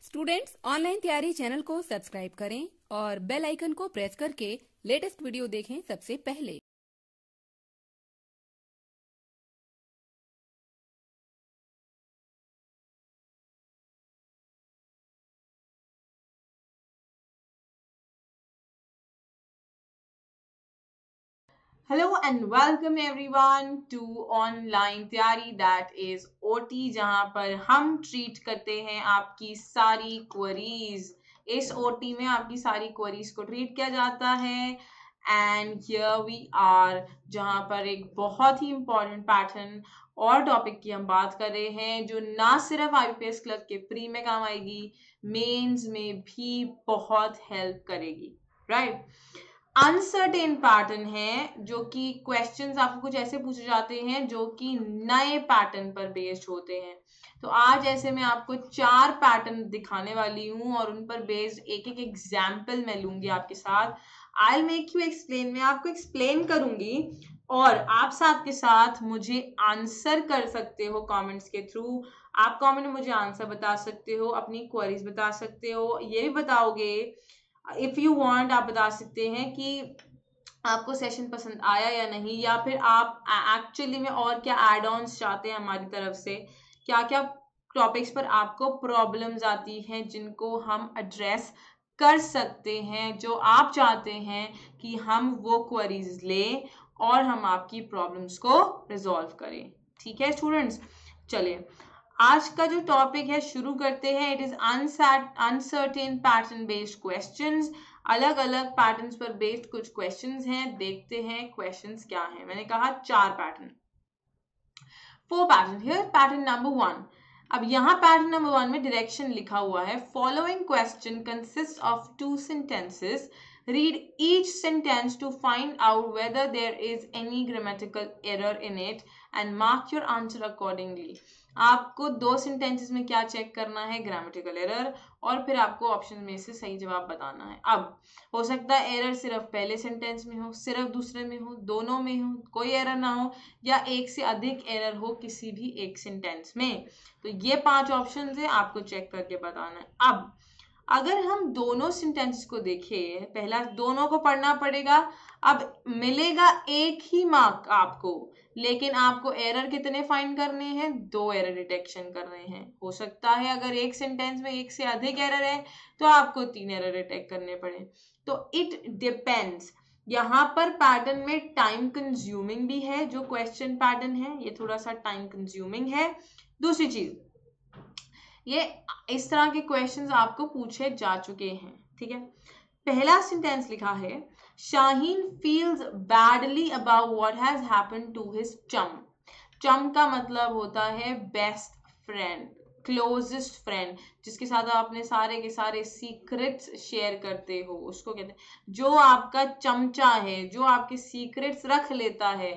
Students online तैयारी channel को subscribe करें और बेल आइकन को प्रेस करके लेटेस्ट वीडियो देखें सबसे पहले। Hello and welcome everyone to online तैयारी that is OT, जहां पर हम ट्रीट करते हैं आपकी सारी क्वेरीज। इस OT में आपकी सारी क्वेरीज को ट्रीट किया जाता है एंड हियर वी आर, जहां पर एक बहुत ही इंपॉर्टेंट पैटर्न और टॉपिक की हम बात कर रहे हैं जो ना सिर्फ IBPS क्लर्क के प्री में काम आएगी, मेंस में भी बहुत हेल्प करेगी। राइट, अनसर्टेन पैटर्न है जो कि क्वेश्चंस आपको कुछ ऐसे पूछे जाते हैं जो कि नए पैटर्न पर बेस्ड होते हैं। तो आज ऐसे मैं आपको 4 पैटर्न दिखाने वाली हूं और उन पर बेस्ड एक एक एग्जाम्पल मैं लूंगी आपके साथ। आई मेक यू एक्सप्लेन, मैं आपको एक्सप्लेन करूंगी और आप साथ के साथ मुझे आंसर कर सकते हो कमेंट्स के थ्रू। आप कमेंट में मुझे आंसर बता सकते हो, अपनी क्वेरीज बता सकते हो, ये भी बताओगे इफ यू वांट, आप बता सकते हैं कि आपको सेशन पसंद आया या नहीं, या फिर आप एक्चुअली में और क्या एड ऑन्स चाहते हैं हमारी तरफ से, क्या क्या टॉपिक्स पर आपको प्रॉब्लम्स आती हैं जिनको हम एड्रेस कर सकते हैं, जो आप चाहते हैं कि हम वो क्वेरीज लें और हम आपकी प्रॉब्लम्स को रिजॉल्व करें। ठीक है स्टूडेंट्स, चलिए आज का जो टॉपिक है शुरू करते हैं। It is uncertain pattern based questions. अलग अलग पैटर्न्स पर बेस्ड कुछ क्वेश्चंस हैं, देखते हैं क्वेश्चंस क्या हैं। मैंने कहा 4 pattern, 4 pattern here. Pattern number 1, अब यहाँ पैटर्न नंबर 1 में डायरेक्शन लिखा हुआ है, following question consist of 2 sentences, read each sentence to find out whether there is any grammatical error in it and mark your answer accordingly। आपको 2 sentences में क्या check करना है, ग्रामेटिकल एरर, और फिर आपको ऑप्शन में से सही जवाब बताना है। अब हो सकता है एरर सिर्फ पहले सेंटेंस में हो, सिर्फ दूसरे में हो, दोनों में हो, कोई एरर ना हो, या एक से अधिक एरर हो किसी भी एक सेंटेंस में। तो ये 5 ऑप्शन है, आपको चेक करके बताना है। अब अगर हम दोनों सेंटेंसेस को देखें, पहला दोनों को पढ़ना पड़ेगा। अब मिलेगा एक ही मार्क आपको, लेकिन आपको एरर कितने फाइंड करने हैं, 2 एरर डिटेक्शन करने हैं। हो सकता है अगर एक सेंटेंस में एक से अधिक एरर है तो आपको 3 एरर डिटेक्ट करने पड़े। तो इट डिपेंड्स। यहाँ पर पैटर्न में टाइम कंज्यूमिंग भी है, जो क्वेश्चन पैटर्न है ये थोड़ा सा टाइम कंज्यूमिंग है। दूसरी चीज, ये इस तरह के क्वेश्चंस आपको पूछे जा चुके हैं। ठीक है, पहला सेंटेंस लिखा है, Shaheen feels badly about what has happened to his chum. Chum का मतलब होता है बेस्ट फ्रेंड, क्लोजेस्ट फ्रेंड, जिसके साथ आप अपने सारे के सारे सीक्रेट्स शेयर करते हो, उसको कहते हैं। जो आपका चमचा है, जो आपके सीक्रेट्स रख लेता है,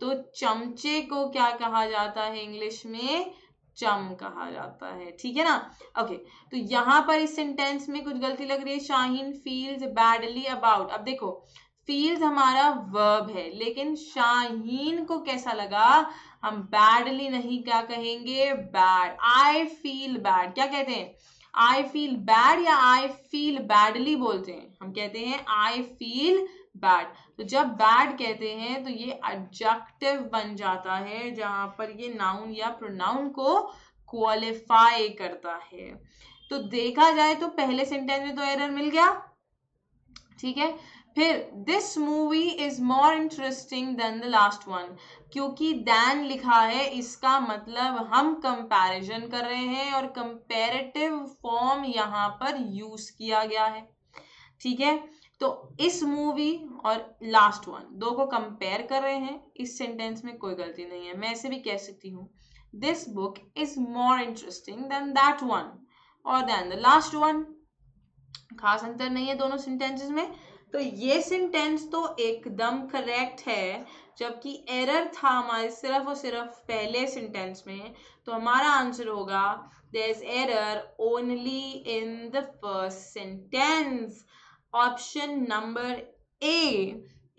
तो चमचे को क्या कहा जाता है इंग्लिश में, चम कहा जाता है। ठीक है ना। ओके, तो यहां पर इस सेंटेंस में कुछ गलती लग रही है, शाहीन फील्स बैडली अबाउट। अब देखो, फील्स हमारा वर्ब है, लेकिन शाहीन को कैसा लगा, हम बैडली नहीं, क्या कहेंगे, बैड। आई फील बैड, क्या कहते हैं, आई फील बैड या आई फील बैडली बोलते हैं, हम कहते हैं आई फील बैड। तो जब बैड कहते हैं तो ये एडजेक्टिव बन जाता है, जहां पर ये नाउन या प्रोनाउन को क्वालिफाई करता है। तो देखा जाए तो पहले सेंटेंस में तो एरर मिल गया। ठीक है, फिर this movie is more interesting then the last one, क्योंकि दैन लिखा है, इसका मतलब हम कंपैरिजन कर रहे हैं और कंपैरेटिव फॉर्म यहां पर यूज किया गया है। ठीक है, तो इस मूवी और लास्ट वन दो को कंपेयर कर रहे हैं, इस सेंटेंस में कोई गलती नहीं है। मैं ऐसे भी कह सकती हूँ, this book is more interesting then that one और देन द लास्ट वन। खास अंतर नहीं है दोनों सेंटेंसेस में। तो ये सेंटेंस तो एकदम करेक्ट है, जबकि एरर था हमारे सिर्फ और सिर्फ पहले सेंटेंस में। तो हमारा आंसर होगा, there is error only in the first sentence. Option number A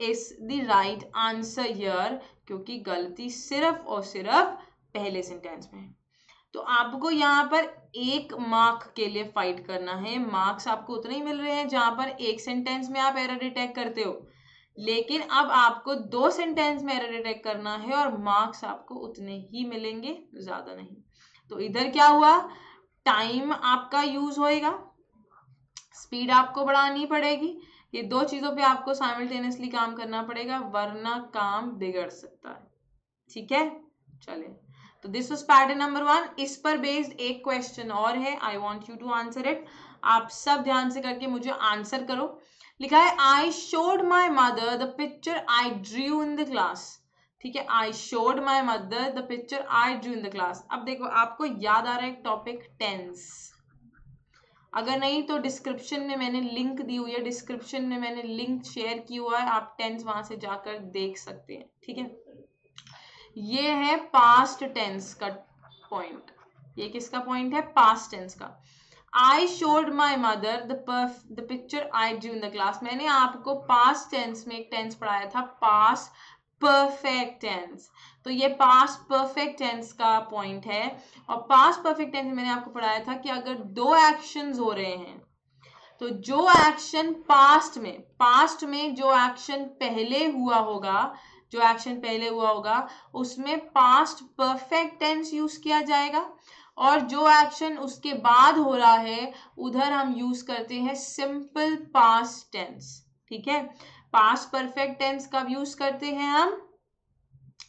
is the right answer here, क्योंकि गलती सिर्फ और सिर्फ पहले सेंटेंस में है। तो आपको यहाँ पर 1 मार्क के लिए फाइट करना है। मार्क्स आपको उतने ही मिल रहे हैं जहां पर एक सेंटेंस में आप एरर डिटेक्ट करते हो, लेकिन अब आपको 2 सेंटेंस में एरर डिटेक्ट करना है और मार्क्स आपको उतने ही मिलेंगे, ज्यादा नहीं। तो इधर क्या हुआ, टाइम आपका यूज होएगा, स्पीड आपको बढ़ानी पड़ेगी। ये 2 चीजों पे आपको साइमल्टेनियसली काम करना पड़ेगा, वरना काम बिगड़ सकता है। ठीक है, चले। तो दिस वाज पैटर्न नंबर 1। इस पर बेस्ड एक क्वेश्चन और है, I want you to answer it. आप सब ध्यान से करके मुझे आंसर करो। लिखा है I showed my mother the picture I drew in the class. ठीक है, I showed my mother the picture I drew in the class. अब देखो, आपको याद आ रहा है एक टॉपिक टेंस, अगर नहीं तो डिस्क्रिप्शन में मैंने लिंक दी हुई है, डिस्क्रिप्शन में मैंने लिंक शेयर की हुआ है, आप टेंस वहां से जाकर देख सकते हैं। ठीक है, ये है पास्ट टेंस का पॉइंट। ये किसका पॉइंट है, पास्ट टेंस का। I showed my mother the picture I drew in the class. मैंने आपको पास्ट टेंस में एक टेंस पढ़ाया था, पास्ट परफेक्ट टेंस। तो ये पास्ट परफेक्ट टेंस का पॉइंट है। और पास्ट परफेक्ट टेंस में मैंने आपको पढ़ाया था कि अगर 2 एक्शंस हो रहे हैं, तो जो एक्शन पास्ट में जो एक्शन पहले हुआ होगा, उसमें पास्ट परफेक्ट टेंस यूज किया जाएगा, और जो एक्शन उसके बाद हो रहा है उधर हम यूज करते हैं सिंपल पास्ट टेंस। ठीक है, पास्ट परफेक्ट टेंस कब यूज करते हैं हम,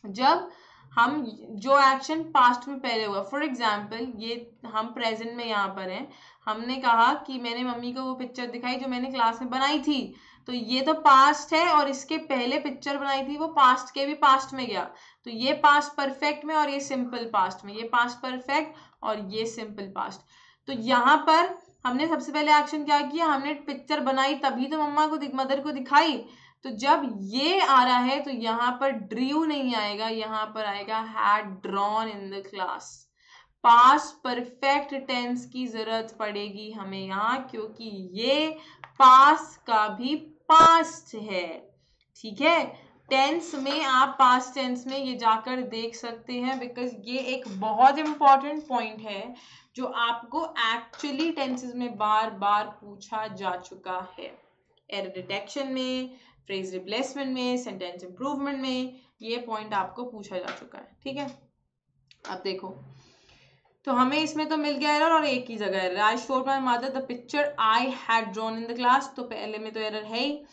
जब हम जो एक्शन पास्ट में पहले हुआ। फॉर एग्जाम्पल, ये हम प्रेजेंट में यहाँ पर हैं, हमने कहा कि मैंने मम्मी को वो पिक्चर दिखाई जो मैंने क्लास में बनाई थी, तो ये तो पास्ट है, और इसके पहले पिक्चर बनाई थी वो पास्ट के भी पास्ट में गया, तो ये पास्ट परफेक्ट में और ये सिंपल पास्ट में, ये पास्ट परफेक्ट और ये सिंपल पास्ट। तो यहाँ पर हमने सबसे पहले एक्शन क्या किया, हमने पिक्चर बनाई तभी तो मदर को दिखाई। तो जब ये आ रहा है तो यहाँ पर ड्रू नहीं आएगा, यहाँ पर आएगा had drawn in the class. Past perfect tense की जरूरत पड़ेगी हमें यहाँ, क्योंकि ये पास्ट का भी पास्ट है। ठीक है, टेंस में आप पास्ट टेंस में ये जाकर देख सकते हैं, बिकॉज ये एक बहुत इंपॉर्टेंट पॉइंट है जो आपको एक्चुअली टेंसेस में बार बार पूछा जा चुका है। एरर डिटेक्शन में, फ्रेज रिप्लेसमेंट में, सेंटेंस इंप्रूवमेंट में ये पॉइंट आपको पूछा जा चुका है। ठीक है, अब देखो, तो हमें इसमें तो मिल गया एरर और एक ही जगह error. I showed my mother the picture I had drawn in the class, तो पहले में तो एरर है ही।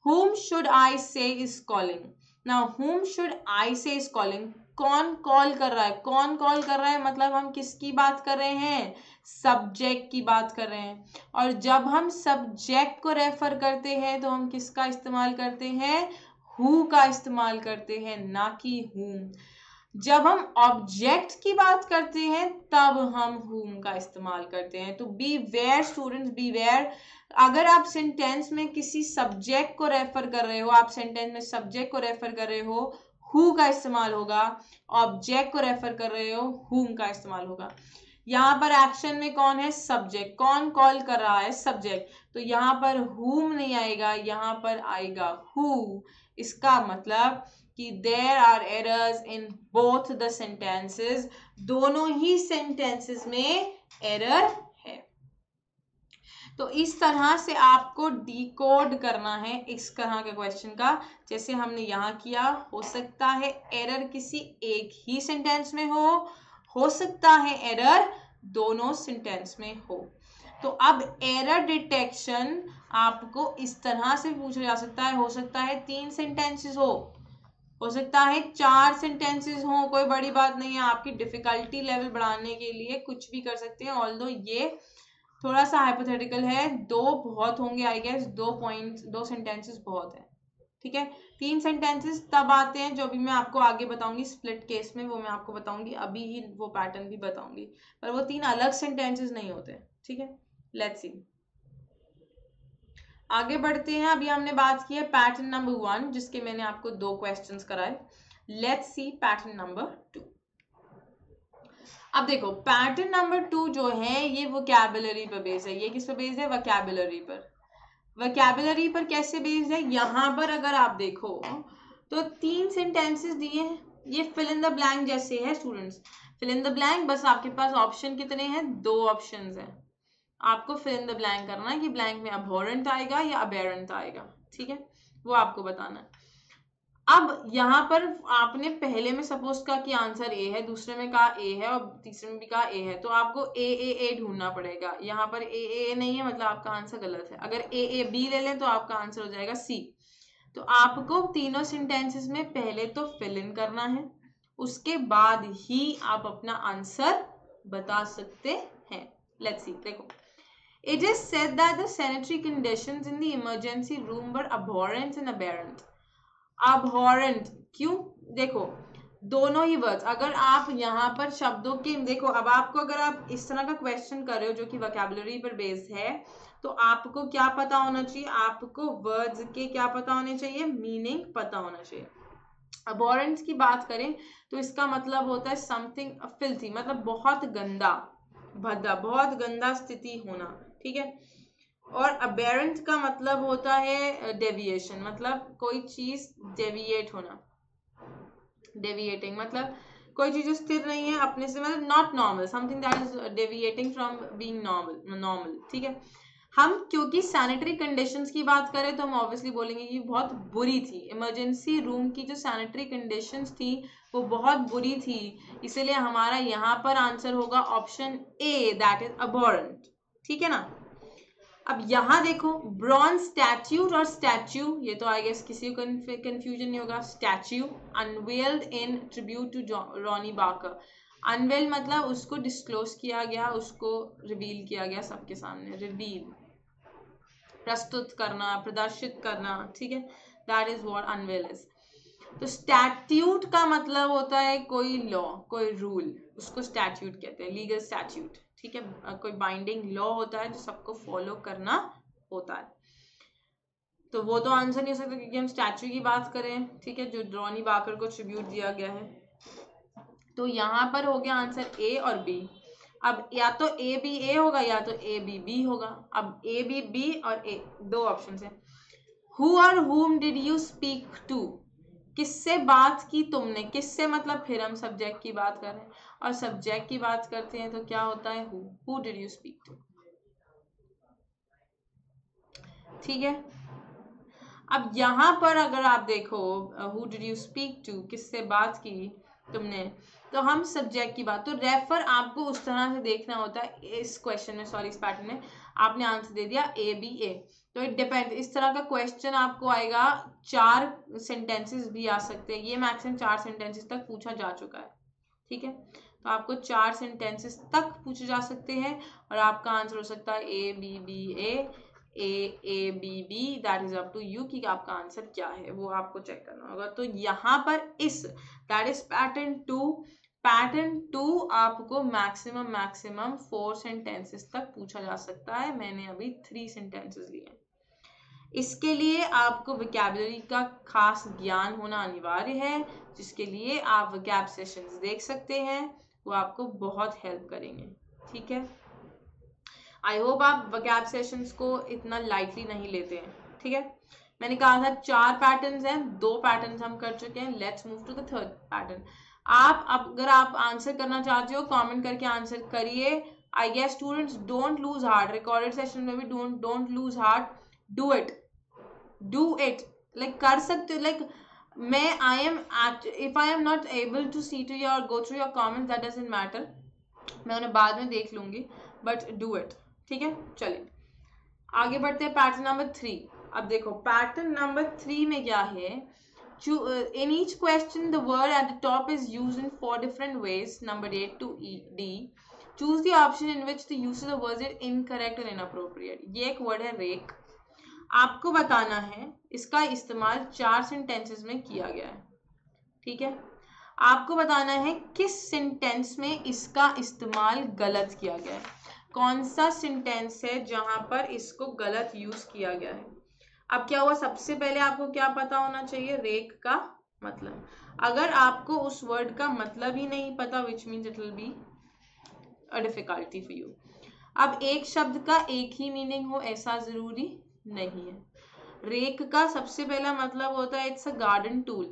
whom should I say is calling? Now whom should I say is calling? कौन कॉल कर रहा है, कौन कॉल कर रहा है मतलब हम किसकी बात कर रहे हैं, सब्जेक्ट की बात कर रहे हैं। और जब हम सब्जेक्ट को रेफर करते हैं तो हम किसका इस्तेमाल करते हैं, हु का इस्तेमाल करते हैं, ना कि whom। जब हम ऑब्जेक्ट की बात करते हैं तब हम whom का इस्तेमाल करते हैं। तो beware students, beware. अगर आप सेंटेंस में किसी सब्जेक्ट को रेफर कर रहे हो, आप सेंटेंस में सब्जेक्ट को रेफर कर रहे हो, हु का इस्तेमाल होगा। ऑब्जेक्ट को रेफर कर रहे हो, whom का इस्तेमाल होगा। यहाँ पर एक्शन में कौन है, सब्जेक्ट। कौन कॉल कर रहा है, सब्जेक्ट। तो यहाँ पर whom नहीं आएगा, यहाँ पर आएगा who। इसका मतलब कि there are errors in both the sentences, दोनों ही sentences में error है। तो इस तरह से आपको डिकोड करना है इस तरह के क्वेश्चन का, जैसे हमने यहाँ किया। हो सकता है एरर किसी एक ही सेंटेंस में हो सकता है एरर दोनों सेंटेंस में हो। तो अब एरर डिटेक्शन आपको इस तरह से पूछा जा सकता है। हो सकता है 3 सेंटेंसेस हो सकता है 4 सेंटेंसेस हो, कोई बड़ी बात नहीं है। आपकी डिफिकल्टी लेवल बढ़ाने के लिए कुछ भी कर सकते हैं, ऑल्दो ये थोड़ा सा हाइपोथेटिकल है। 2 बहुत होंगे आई गेस, 2 सेंटेंसेस बहुत है। ठीक है, 3 सेंटेंसेस तब आते हैं जो भी मैं आपको आगे बताऊंगी स्प्लिट केस में, वो मैं आपको बताऊंगी, अभी ही वो पैटर्न भी बताऊंगी, पर वो 3 अलग सेंटेंसेस नहीं होते। ठीक है, लेट्स सी, आगे बढ़ते हैं। अभी हमने बात की है पैटर्न नंबर 1, जिसके मैंने आपको 2 क्वेश्चंस कराए। Let's see pattern number 2। अब देखो, पैटर्न नंबर 2 जो है ये वोकैबुलरी पर बेस्ड है। ये किस पर बेस्ड है, वोकैबुलरी पर। वोकैबुलरी पर कैसे बेस्ड है, यहाँ पर अगर आप देखो तो 3 सेंटेंसेस दिए हैं, ये फिल इन द ब्लैंक जैसे है students. Fill in the blank, बस आपके पास ऑप्शन कितने हैं, 2 ऑप्शंस हैं, आपको फिल इन द ब्लैंक करना है कि ब्लैंक में अबोरेंट आएगा या अबेरेंट आएगा, ठीक है, वो आपको बताना है। अब यहाँ पर आपने पहले में सपोज का कि आंसर ए है, दूसरे में कहा ए है और तीसरे में भी कहा ए है, तो आपको ए ढूंढना पड़ेगा। यहाँ पर ए नहीं है, मतलब आपका आंसर गलत है। अगर ए बी ले लें तो आपका आंसर हो जाएगा सी। तो आपको तीनों सेंटेंसेस में पहले तो फिल इन करना है, उसके बाद ही आप अपना आंसर बता सकते हैं। लेट्स सी, देखो, it is said that the sanitary conditions in the emergency room were abhorrent and aberrant. abhorrent क्यों, देखो दोनों ही वर्ड्स, अगर आप यहाँ पर शब्दों के देखो, अब आपको अगर आप इस तरह का क्वेश्चन कर रहे हो जो कि वोकैबुलरी पर बेस्ड है, तो आपको क्या पता होना चाहिए, आपको वर्ड्स के क्या पता होने चाहिए, मीनिंग पता होना चाहिए। abhorrent की बात करें तो इसका मतलब होता है समथिंग फिल्थी, मतलब बहुत गंदा, भद्दा, बहुत गंदा स्थिति होना, ठीक है। और अबेरेंट का मतलब होता है डेविएशन, मतलब कोई चीज डेविएट होना, डेविएटिंग मतलब कोई चीज जो स्थिर नहीं है अपने से, मतलब not normal, something that is deviating from being normal, ठीक है। हम क्योंकि सैनिटरी कंडीशंस की बात करें तो हम ऑब्वियसली बोलेंगे कि बहुत बुरी थी, इमरजेंसी रूम की जो सैनिटरी कंडीशंस थी वो बहुत बुरी थी, इसीलिए हमारा यहाँ पर आंसर होगा ऑप्शन ए, दैट इज अबोरेंट, ठीक है ना। अब यहाँ देखो, ब्रॉन्ज स्टैच्यू और स्टैच्यू, ये तो आई गेस किसी को कंफ्यूजन नहीं होगा। Statue unveiled in tribute to Ronnie Baker, unveil मतलब उसको डिस्क्लोज किया गया, उसको रिवील किया गया सबके सामने, रिवील प्रस्तुत करना, प्रदर्शित करना, ठीक है, that is what unveil is. तो स्टैट्यूट का मतलब होता है कोई लॉ, कोई रूल, उसको स्टैट्यूट कहते हैं, लीगल स्टैट्यूट, ठीक है, कोई बाइंडिंग लॉ होता है जो सबको फॉलो करना होता है। तो वो तो आंसर नहीं हो सकता क्योंकि हम स्टैच्यू की बात करें, ठीक है, जो रॉनी बाकर को ट्रिब्यूट दिया गया है। तो यहाँ पर हो गया आंसर ए और बी। अब या तो ए बी ए होगा या तो ए बी बी होगा। अब ए बी बी और ए, 2 ऑप्शन है। हु और whom did you speak to, किससे बात की तुमने, किससे मतलब फिर हम सब्जेक्ट की बात कर रहे हैं, और सब्जेक्ट की बात करते हैं तो क्या होता है who did you speak to, ठीक है। अब यहाँ पर अगर आप देखो who did you speak to, किससे बात की तुमने, तो हम सब्जेक्ट की बात, तो रेफर आपको उस तरह से देखना होता है। इस क्वेश्चन में, सॉरी इस पैटर्न में आपने आंसर दे दिया ए बी ए, तो इट डिपेंड, इस तरह का क्वेश्चन आपको आएगा, 4 सेंटेंसेस भी आ सकते हैं, ये मैक्सिमम 4 सेंटेंसेस तक पूछा जा चुका है, ठीक है। तो आपको 4 सेंटेंसेस तक पूछे जा सकते हैं और आपका आंसर हो सकता है A B B A B B, that is up to you कि आपका आंसर क्या है, वो आपको चेक करना होगा। तो यहाँ पर इस दैट इज पैटर्न 2 आपको मैक्सिमम 4 सेंटेंसेस तक पूछा जा सकता है। मैंने अभी 3 सेंटेंसेस लिए। इसके लिए आपको वोकैबुलरी का खास ज्ञान होना अनिवार्य है, जिसके लिए आप वोकैब सेशंस देख सकते हैं, वो आपको बहुत हेल्प करेंगे, ठीक है। आई होप आप वोकैब सेशंस को इतना लाइटली नहीं लेते हैं, ठीक है। मैंने कहा था 4 पैटर्न्स हैं, 2 पैटर्न्स हम कर चुके हैं। Let's move to the third pattern. अगर आप आंसर करना चाहते हो कमेंट करके आंसर करिए। I guess students don't lose heart, recorded session में भी don't lose heart, do it like कर सकते हो, लाइक मैं if I am not able to see to your go through your comments, that doesn't matter, मैं उन्हें बाद में देख लूंगी, बट डू इट, ठीक है। चलिए आगे बढ़ते हैं पैटर्न नंबर 3। अब देखो पैटर्न नंबर 3 में क्या है, in each question the word at the top is used in 4 different ways, number A to D. Choose the option in which the use of the words is incorrect or inappropriate. ये एक word है rake, आपको बताना है इसका इस्तेमाल 4 sentences में किया गया है, ठीक है। आपको बताना है किस सेंटेंस में इसका इस्तेमाल गलत किया गया है, कौन सा सेंटेंस है जहां पर इसको गलत यूज किया गया है। अब क्या हुआ, सबसे पहले आपको क्या पता होना चाहिए, रेक का मतलब। अगर आपको उस वर्ड का मतलब ही नहीं पता, which means it will be a difficulty for you. अब एक शब्द का एक ही मीनिंग हो ऐसा जरूरी नहीं है। रेक का सबसे पहला मतलब होता है इट्स अ गार्डन टूल,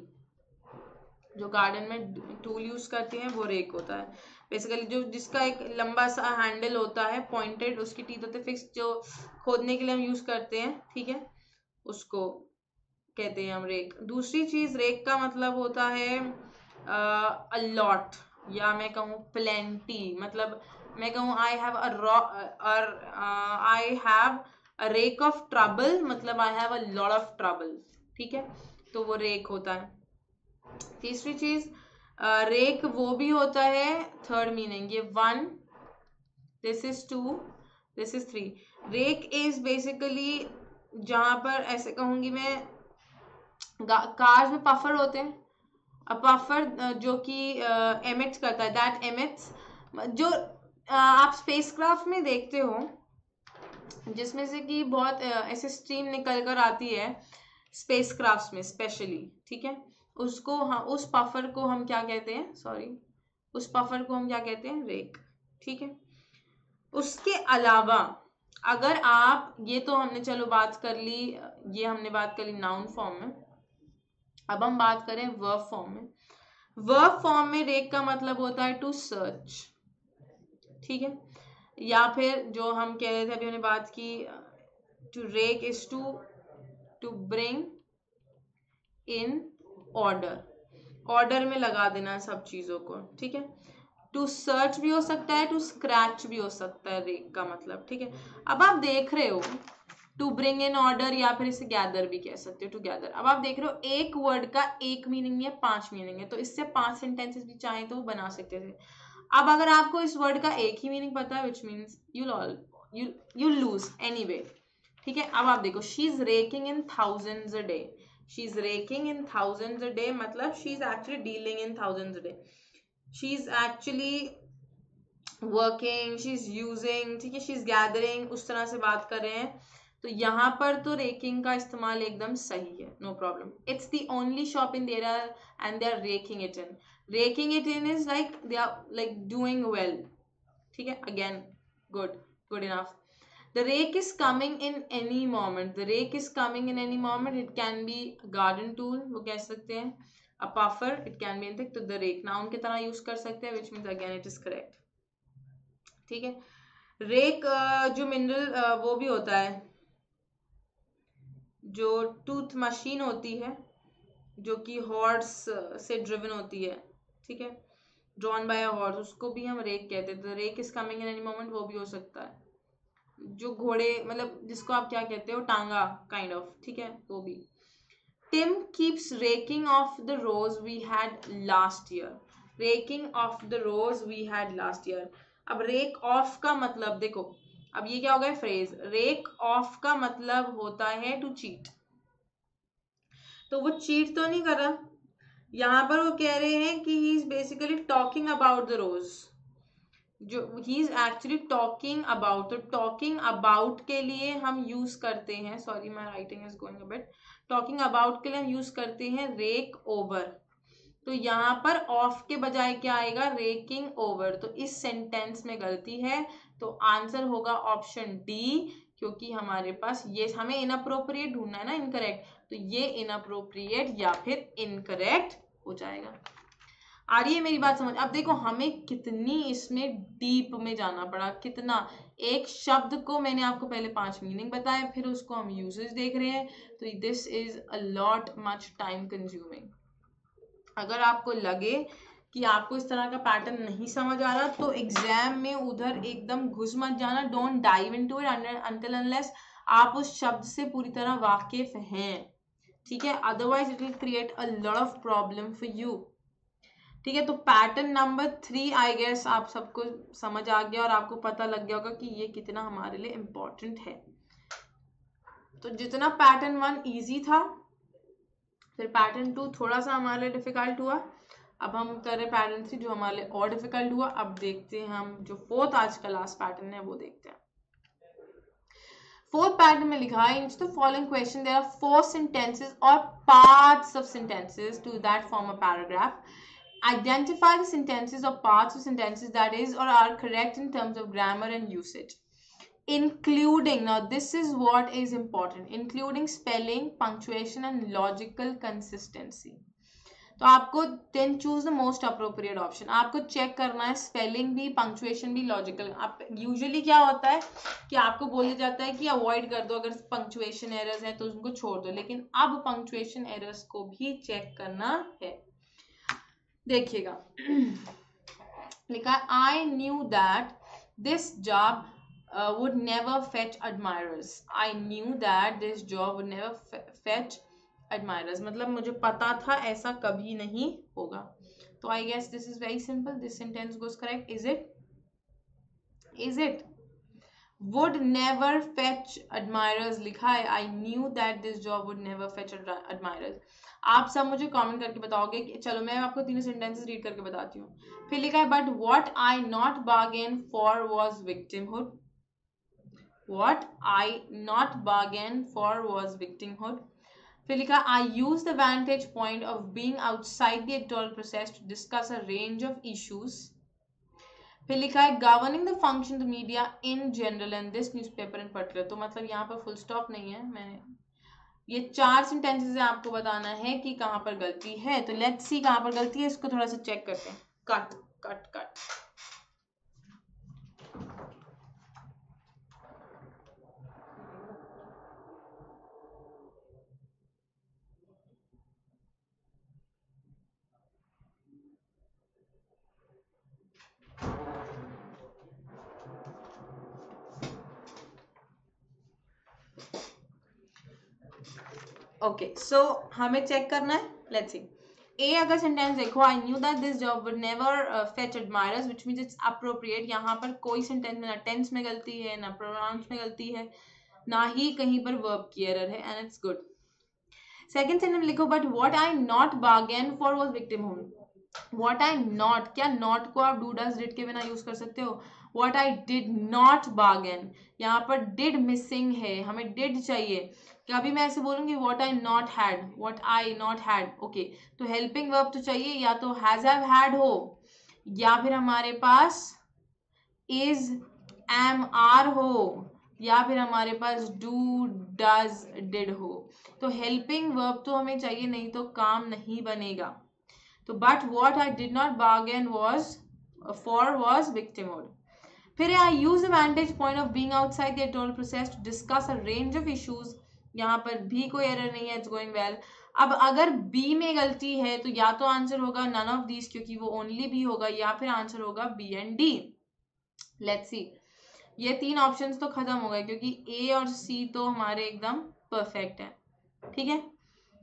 जो गार्डन में टूल यूज करते हैं वो रेक होता है बेसिकली। जो जिसका एक लंबा सा हैंडल होता है पॉइंटेड, उसकी टीथ होते फिक्स, जो खोदने के लिए हम यूज करते हैं, ठीक है, उसको कहते हैं हम रेक। दूसरी चीज रेक का मतलब होता है अलॉट, या मैं कहूँ प्लेंटी। मतलब मैं कहूँ I have a wreck of trouble, मतलब I have a lot of trouble, ठीक है, तो वो रेक होता है। तीसरी चीज रेक वो भी होता है, थर्ड मीनिंग, ये 1, this is 2, this is 3। Rake is basically, जहां पर ऐसे कहूंगी मैं, कार्स में पफर होते हैं, पफर जो कि एमिट्स करता है, दैट एमिट्स, जो आप स्पेसक्राफ्ट में देखते हो जिसमें से कि बहुत ऐसे स्ट्रीम निकल कर आती है स्पेसक्राफ्ट में स्पेशली, ठीक है, उसको उस पफर को हम क्या कहते हैं, सॉरी, उस पफर को हम क्या कहते हैं, रेक, ठीक है। उसके अलावा अगर आप, ये तो हमने चलो बात कर ली, ये हमने बात कर ली नाउन फॉर्म में, अब हम बात करें वर्ब फॉर्म में। वर्ब फॉर्म में रेक का मतलब होता है टू सर्च, ठीक है, या फिर जो हम कह रहे थे अभी हमने बात की, to rake is to bring in order, order में लगा देना सब चीजों को, ठीक है। टू सर्च भी हो सकता है, टू स्क्रैच भी हो सकता है रेक का मतलब, ठीक है। अब आप देख रहे हो टू ब्रिंग इन ऑर्डर, या फिर इसे गैदर भी कह सकते हो, टू गैदर। अब आप देख रहे हो एक वर्ड का एक मीनिंग है, 5 मीनिंग है, तो इससे 5 सेंटेंसेस भी चाहे तो वो बना सकते थे। अब अगर आपको इस वर्ड का एक ही मीनिंग पता है, which means you lose anyway, ठीक है। अब आप देखो, she is raking in thousands a day, she is raking in thousands a day, मतलब she is actually dealing in thousands a day, she is actually working, she is using, ठीक है, she is gathering, उस तरह से बात कर रहे हैं। तो यहाँ पर तो रेकिंग का इस्तेमाल एकदम सही है, no problem. It's the only shop in there and they are raking it in, raking it in is like they are like doing well, ठीक है, again good, good enough. The rake is coming in any moment, the rake is coming in any moment, it can be garden tool, वो कह सकते हैं, a puffer, it can be anything, तो the rake noun की तरह use कर सकते हैं, which means again it is correct, ठीक है। रेक जो मिनरल वो भी होता है, जो टूथ मशीन होती है, जो कि हॉर्स से ड्रिवन होती है, ठीक है, ड्रॉन बाय अ हॉर्स, उसको भी हम रेक कहते हैं। तो rake is coming in any moment वो भी हो सकता है, जो घोड़े, मतलब जिसको आप क्या कहते हो, टांगा काइंड ऑफ, ठीक है, वो भी। Tim keeps raking off the rose we had last year, raking off the rose we had last year. अब रेक ऑफ का मतलब देखो, अब ये क्या हो गया फ्रेज, रेक ऑफ का मतलब होता है टू चीट, तो वो चीट तो नहीं कर रहा, यहाँ पर वो कह रहे हैं कि he is basically talking about the rose, जो he is actually talking about, तो टॉकिंग अबाउट के लिए हम यूज करते हैं, sorry my writing is going a bit, talking about के लिए हम यूज करते हैं रेक ओवर, तो यहाँ पर ऑफ के बजाय क्या आएगा, रेकिंग ओवर, तो इस सेंटेंस में गलती है, तो आंसर होगा ऑप्शन डी, क्योंकि हमारे पास ये, हमें इनअप्रोप्रिएट ढूंढना है ना, इनकरेक्ट, तो ये इनअप्रोप्रिएट या फिर इनकरेक्ट हो जाएगा। आ रही है मेरी बात समझ? अब देखो हमें कितनी इसमें डीप में जाना पड़ा, कितना, एक शब्द को मैंने आपको पहले 5 मीनिंग बताया, फिर उसको हम यूजेस देख रहे हैं, तो this is a lot much time consuming. अगर आपको लगे कि आपको इस तरह का पैटर्न नहीं समझ आ रहा, तो एग्जाम में उधर एकदम घुस मत जाना, don't dive into it until unless आप उस शब्द से पूरी तरह वाकिफ हैं, ठीक है, otherwise it will create a lot of problem for you, ठीक है। तो पैटर्न नंबर 3 आई गेस आप सबको समझ आ गया और आपको पता लग गया होगा कि ये कितना हमारे लिए इम्पोर्टेंट है। तो जितना पैटर्न 1 इजी था, फिर पैटर्न 2 थोड़ा सा हमारे लिए डिफिकल्ट हुआ, अब हम कर रहे पैटर्न 3 जो हमारे लिए और डिफिकल्ट हुआ। अब देखते हैं हम जो 4th आज का लास्ट पैटर्न है वो देखते हैं। 4th पैटर्न में लिखा है, in the following question there are 4 sentences or parts of sentences to that form a paragraph. Identify the sentences or parts of sentences that is or are correct in terms of grammar and usage, including, now this is what is important, including spelling, punctuation and logical consistency. तो आपको then choose the most appropriate option. आपको check करना है spelling भी, punctuation भी, logical. आप usually क्या होता है कि आपको बोला जाता है कि अवॉइड कर दो, अगर पंक्चुएशन एरर्स हैं तो उनको छोड़ दो, लेकिन अब पंक्चुएशन एरर्स को भी चेक करना है। देखिएगा लिखा I knew that this job would never fetch admirers. I knew that this job would never fetch admirers. मतलब मुझे पता था ऐसा कभी नहीं होगा। तो I guess this is very simple. This sentence goes correct. Is it? Is it? Would never fetch admirers लिखा है। I knew that this job would never fetch admirers. आप सब मुझे कमेंट करके बताओगे कि चलो मैं आपको तीनों सेंटेंसेस रीड करके बताती हूँ। फिर लिखा है but what I not bargain for was victimhood. What I not bargained for was victimhood. फिर लिखा I use the vantage point of being outside the editorial process to discuss a range of issues. फिर लिखा है governing the function of the media in general and this newspaper in particular. तो मतलब यहाँ पर full stop नहीं है, मैंने ये 4 सेंटेंसेस आपको बताना है कि कहाँ पर गलती है। तो लेट्स सी कहाँ पर गलती है, इसको थोड़ा सा चेक करते हैं। Cut cut cut. Okay so हमें चेक करना है। लेट्स सी ए अगर सेंटेंस देखो I knew that this job would never fetch admirers which means it's appropriate. यहाँ पर कोई सेंटेंस में ना टेंस में गलती है, ना प्रोनाउंस में गलती है, ना ही कहीं पर वर्ब की एरर है, and it's good. Second sentence लिखो but what I not bargain for was victimhood. What I not, क्या नॉट को आप डू डज डिड के बिना यूज कर सकते हो? What I did not bargain, यहाँ पर डिड मिसिंग है, हमें डिड चाहिए। क्या अभी मैं ऐसे बोलूंगी what I not had, what I not had, okay. तो हेल्पिंग वर्ब तो चाहिए, या तो हैज हैव हैड हो, या फिर हमारे पास इज एम आर हो, या फिर हमारे पास डू डज डिड हो। तो हेल्पिंग वर्ब तो हमें चाहिए, नहीं तो काम नहीं बनेगा। तो but what I did not bargain was for was victimhood. फिर I use the vantage point of being outside the editorial process to discuss a range of issues. यहाँ पर भी कोई एरर नहीं है, इट्स गोइंग वेल। अब अगर B में गलती है तो या तो आंसर होगा नन ऑफ दीज क्योंकि वो ओनली बी होगा, या फिर आंसर होगा B and D. Let's see, ये 3 ऑप्शंस तो खत्म हो गए क्योंकि ए और सी तो हमारे एकदम परफेक्ट है। ठीक है,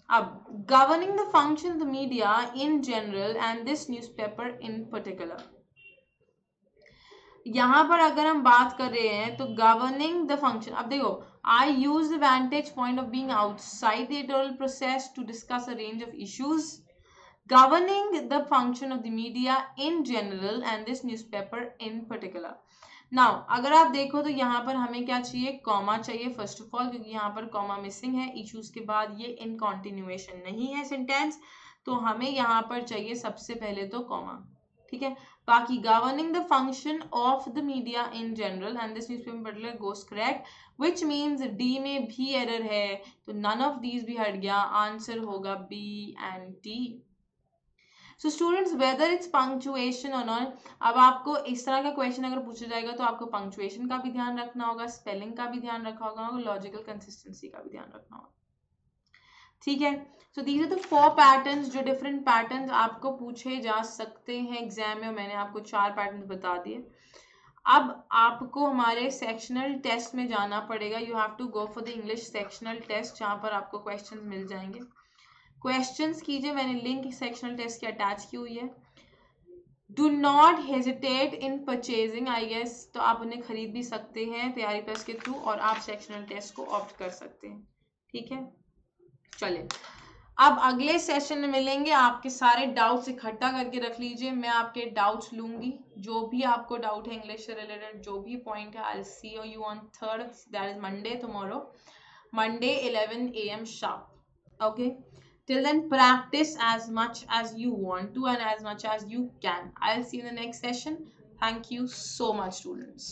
अब governing the function of the media in general and this newspaper in particular. यहां पर अगर हम बात कर रहे हैं तो गवर्निंग द फंक्शन, अब देखो I use the vantage point of being outside the editorial process to discuss a range of issues. Governing the function of the media in general and this newspaper in particular. Now, अगर आप देखो तो यहाँ पर हमें क्या चाहिए, comma चाहिए फर्स्ट ऑफ ऑल, क्योंकि यहाँ पर कॉमा मिसिंग है। इश्यूज के बाद ये इन कॉन्टिन्यूएशन नहीं है सेंटेंस, तो हमें यहाँ पर चाहिए सबसे पहले तो कॉमा। ठीक है, बाकी governing the function of the media in general and this newspaper particular goes correct, which means D में भी एरर है, तो नन ऑफ दीज भी हट गया, आंसर होगा B and D. So students whether it's punctuation और नॉट, अब आपको इस तरह का क्वेश्चन अगर पूछा जाएगा तो आपको पंक्चुएशन का भी ध्यान रखना होगा, स्पेलिंग का भी ध्यान रखना होगा, और लॉजिकल कंसिस्टेंसी का भी ध्यान रखना होगा। ठीक है, so these are the 4 patterns, जो डिफरेंट पैटर्न्स आपको पूछे जा सकते हैं एग्जाम में। मैंने आपको 4 पैटर्न्स बता दिए। अब आपको हमारे सेक्शनल टेस्ट में जाना पड़ेगा। You have to go for the English sectional test, जहाँ पर आपको क्वेश्चंस मिल जाएंगे। क्वेश्चंस कीजिए, मैंने लिंक सेक्शनल टेस्ट की अटैच की हुई है। Do not hesitate in purchasing, I guess तो आप उन्हें खरीद भी सकते हैं तैयारी प्लस के थ्रू, और आप सेक्शनल टेस्ट को ऑप्ट कर सकते हैं। ठीक है, चलिए अब अगले सेशन में मिलेंगे। आपके सारे डाउट्स इकट्ठा करके रख लीजिए, मैं आपके डाउट्स लूंगी। जो भी आपको डाउट है इंग्लिश से रिलेटेड, जो भी पॉइंट है, I see you on 3rd, that is Monday, tomorrow, Monday 11 AM sharp. Okay, till then practice as much as you want to and as much as you can. I'll see you in the next session. Thank you so much, students.